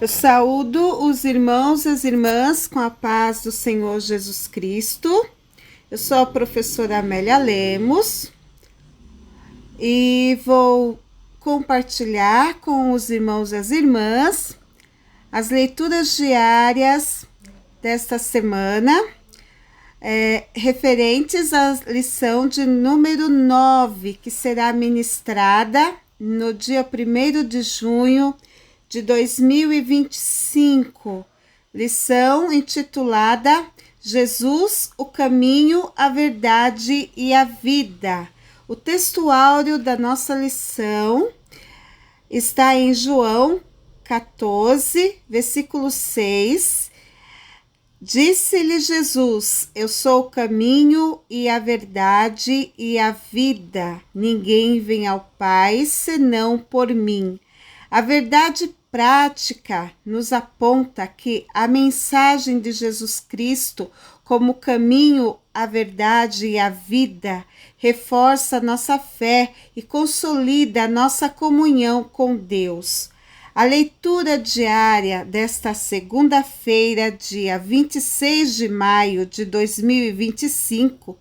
Eu saúdo os irmãos e as irmãs com a paz do Senhor Jesus Cristo. Eu sou a professora Amélia Lemos e vou compartilhar com os irmãos e as irmãs as leituras diárias desta semana, referentes à lição de número 9, que será ministrada no dia 1º de junho de 2025, lição intitulada Jesus, o caminho, a verdade e a vida. O texto áureo da nossa lição está em João 14, versículo 6. Disse-lhe Jesus: eu sou o caminho e a verdade e a vida. Ninguém vem ao Pai senão por mim. A verdade prática nos aponta que a mensagem de Jesus Cristo como caminho, a verdade e a vida reforça a nossa fé e consolida a nossa comunhão com Deus. A leitura diária desta segunda-feira, dia 26 de maio de 2025,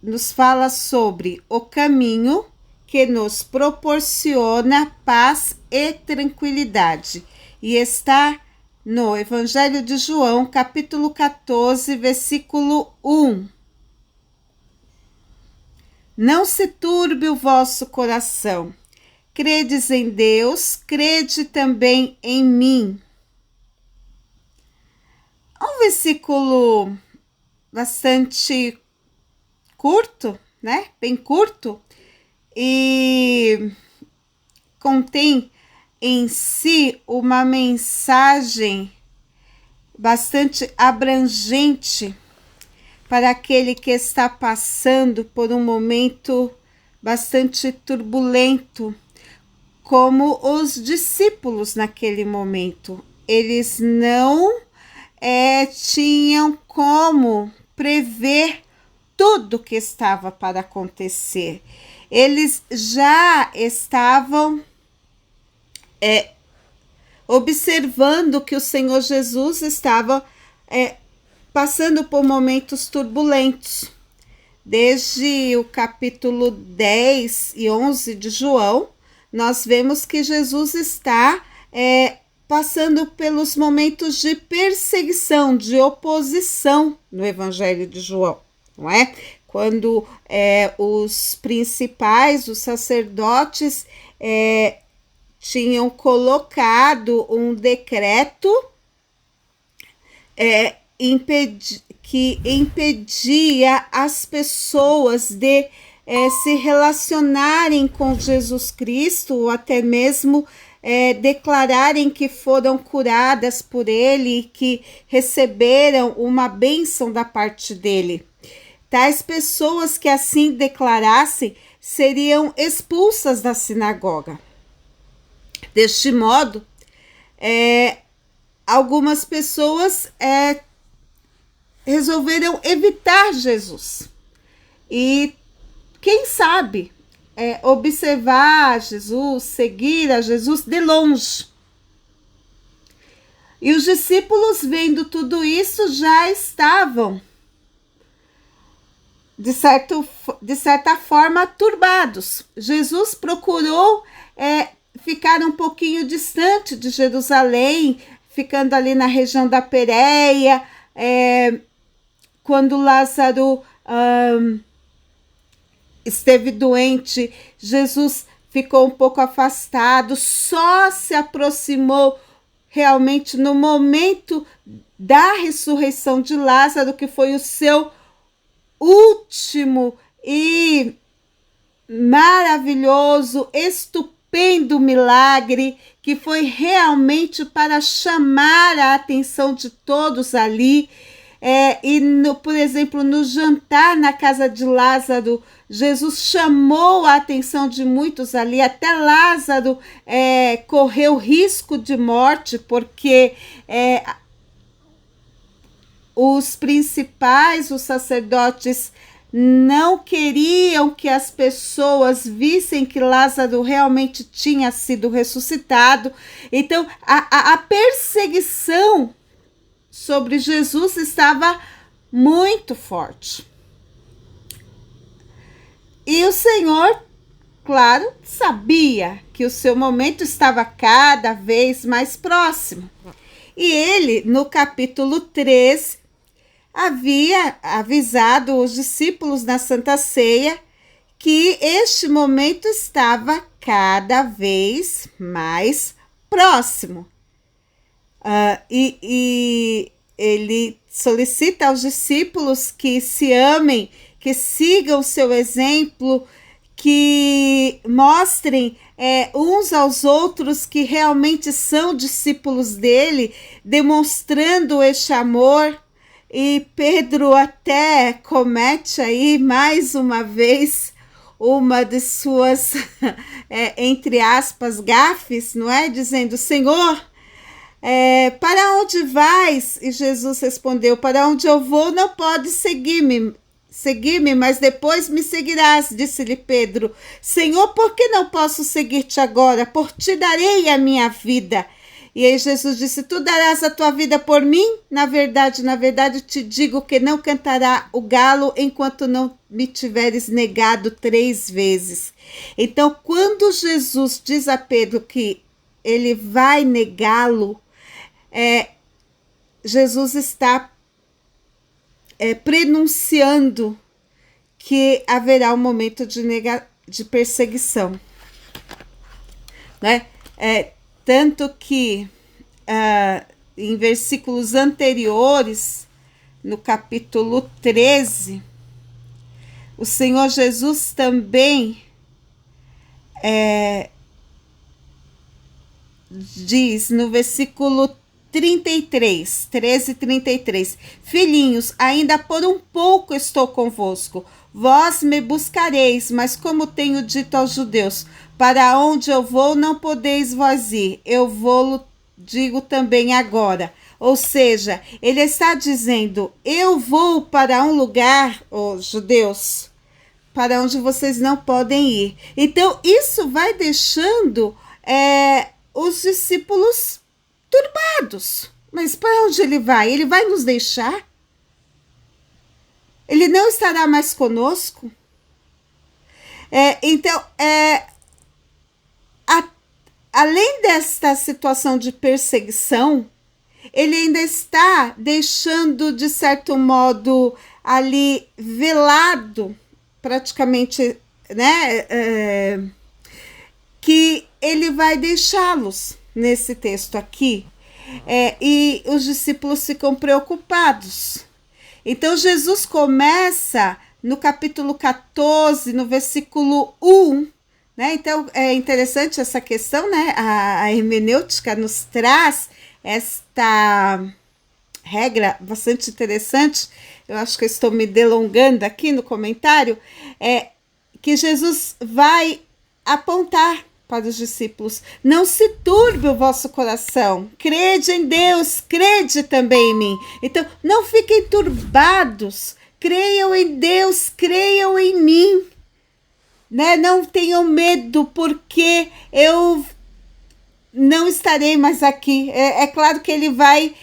nos fala sobre o caminho que nos proporciona paz e tranquilidade. E está no Evangelho de João, capítulo 14, versículo 1. Não se turbe o vosso coração. Credes em Deus, crede também em mim. Um versículo bastante curto, né? Bem curto. E contém em si uma mensagem bastante abrangente para aquele que está passando por um momento bastante turbulento, como os discípulos naquele momento. Eles não tinham como prever tudo que estava para acontecer. Eles já estavam observando que o Senhor Jesus estava passando por momentos turbulentos. Desde o capítulo 10 e 11 de João, nós vemos que Jesus está passando pelos momentos de perseguição, de oposição no Evangelho de João, não é? Quando os principais, os sacerdotes, tinham colocado um decreto que impedia as pessoas de se relacionarem com Jesus Cristo, ou até mesmo declararem que foram curadas por ele e que receberam uma bênção da parte dele. Tais pessoas que assim declarassem seriam expulsas da sinagoga. Deste modo, algumas pessoas resolveram evitar Jesus. E quem sabe observar Jesus, seguir a Jesus de longe. E os discípulos, vendo tudo isso, já estavam de certa forma turbados. Jesus procurou ficar um pouquinho distante de Jerusalém, ficando ali na região da Pérea. Quando Lázaro esteve doente, Jesus ficou um pouco afastado, só se aproximou realmente no momento da ressurreição de Lázaro, que foi o seu último e maravilhoso, estupendo milagre, que foi realmente para chamar a atenção de todos ali. Por exemplo, no jantar na casa de Lázaro, Jesus chamou a atenção de muitos ali. Até Lázaro correu risco de morte, porque os principais, os sacerdotes, não queriam que as pessoas vissem que Lázaro realmente tinha sido ressuscitado. Então, a perseguição sobre Jesus estava muito forte. E o Senhor, claro, sabia que o seu momento estava cada vez mais próximo. E ele, no capítulo 13, havia avisado os discípulos na Santa Ceia que este momento estava cada vez mais próximo. E ele solicita aos discípulos que se amem, que sigam o seu exemplo, que mostrem uns aos outros que realmente são discípulos dele, demonstrando este amor. E Pedro até comete aí mais uma vez uma de suas, entre aspas, gafes, não é? Dizendo, Senhor, para onde vais? E Jesus respondeu, para onde eu vou não pode seguir-me, mas depois me seguirás, disse-lhe Pedro. Senhor, por que não posso seguir-te agora? Por ti darei a minha vida. E aí Jesus disse, tu darás a tua vida por mim? Na verdade, te digo que não cantará o galo enquanto não me tiveres negado 3 vezes. Então, quando Jesus diz a Pedro que ele vai negá-lo, Jesus está prenunciando que haverá um momento de perseguição, né? Tanto que em versículos anteriores, no capítulo 13, o Senhor Jesus também diz no versículo 33, 13:33, filhinhos, ainda por um pouco estou convosco, vós me buscareis, mas como tenho dito aos judeus, para onde eu vou não podeis vós ir, eu vou-lo digo também agora. Ou seja, ele está dizendo, eu vou para um lugar, os judeus, para onde vocês não podem ir. Então, isso vai deixando os discípulos turbados. Mas para onde ele vai? Ele vai nos deixar? Ele não estará mais conosco? Então, além desta situação de perseguição, ele ainda está deixando, de certo modo, ali velado, praticamente, né, que ele vai deixá-los nesse texto aqui, e os discípulos ficam preocupados. Então, Jesus começa no capítulo 14, no versículo 1, né? Então, é interessante essa questão, né? A hermenêutica nos traz esta regra bastante interessante. Eu acho que eu estou me delongando aqui no comentário, que Jesus vai apontar para os discípulos, não se turbe o vosso coração, crede em Deus, crede também em mim. Então, não fiquem turbados, creiam em Deus, creiam em mim, né? Não tenham medo, porque eu não estarei mais aqui. É claro que ele vai,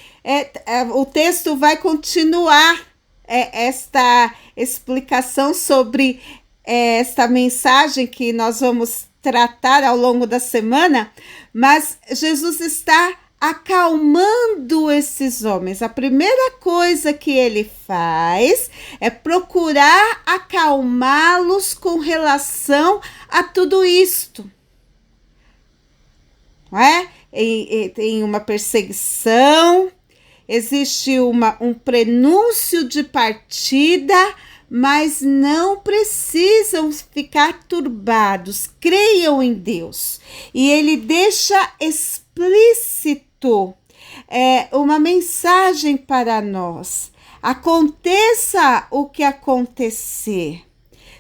o texto vai continuar esta explicação sobre esta mensagem que nós vamos tratar ao longo da semana, mas Jesus está acalmando esses homens. A primeira coisa que ele faz é procurar acalmá-los com relação a tudo isto. Não é? Tem uma perseguição, existe um prenúncio de partida, mas não precisam ficar turbados, creiam em Deus. E ele deixa explícito uma mensagem para nós. Aconteça o que acontecer,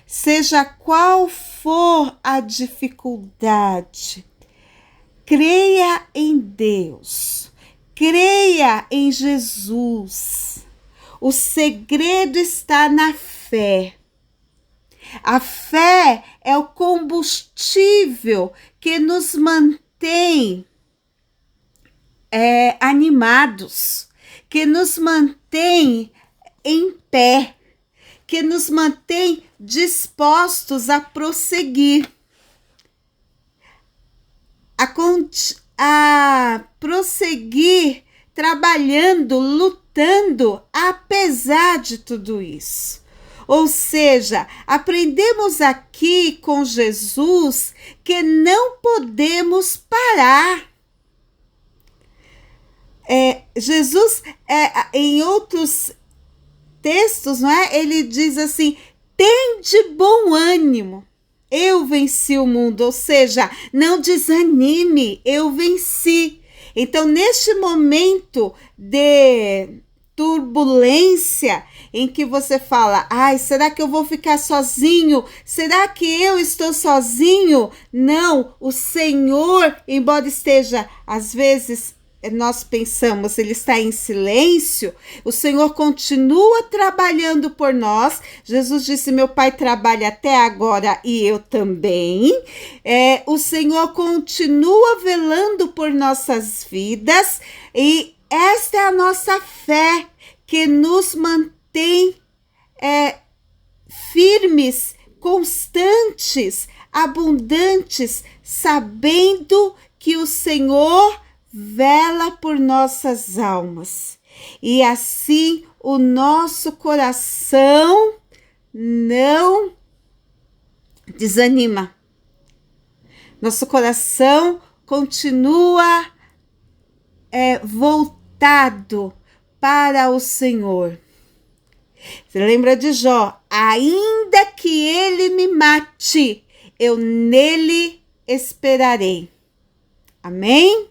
seja qual for a dificuldade, creia em Deus, creia em Jesus. O segredo está na fé. A fé é o combustível que nos mantém animados, que nos mantém em pé, que nos mantém dispostos a prosseguir, a prosseguir trabalhando, lutando, apesar de tudo isso. Ou seja, aprendemos aqui com Jesus que não podemos parar. Jesus, em outros textos, não é? Ele diz assim: tende bom ânimo, eu venci o mundo. Ou seja, não desanime, eu venci. Então, neste momento de turbulência, em que você fala: ai, será que eu vou ficar sozinho? Será que eu estou sozinho? Não, o Senhor, embora esteja, às vezes, nós pensamos, ele está em silêncio, o Senhor continua trabalhando por nós. Jesus disse: meu Pai trabalha até agora e eu também. O Senhor continua velando por nossas vidas, e esta é a nossa fé que nos mantém firmes, constantes, abundantes, sabendo que o Senhor vela por nossas almas, e assim o nosso coração não desanima. Nosso coração continua voltado para o Senhor. Você lembra de Jó? Ainda que ele me mate, eu nele esperarei. Amém?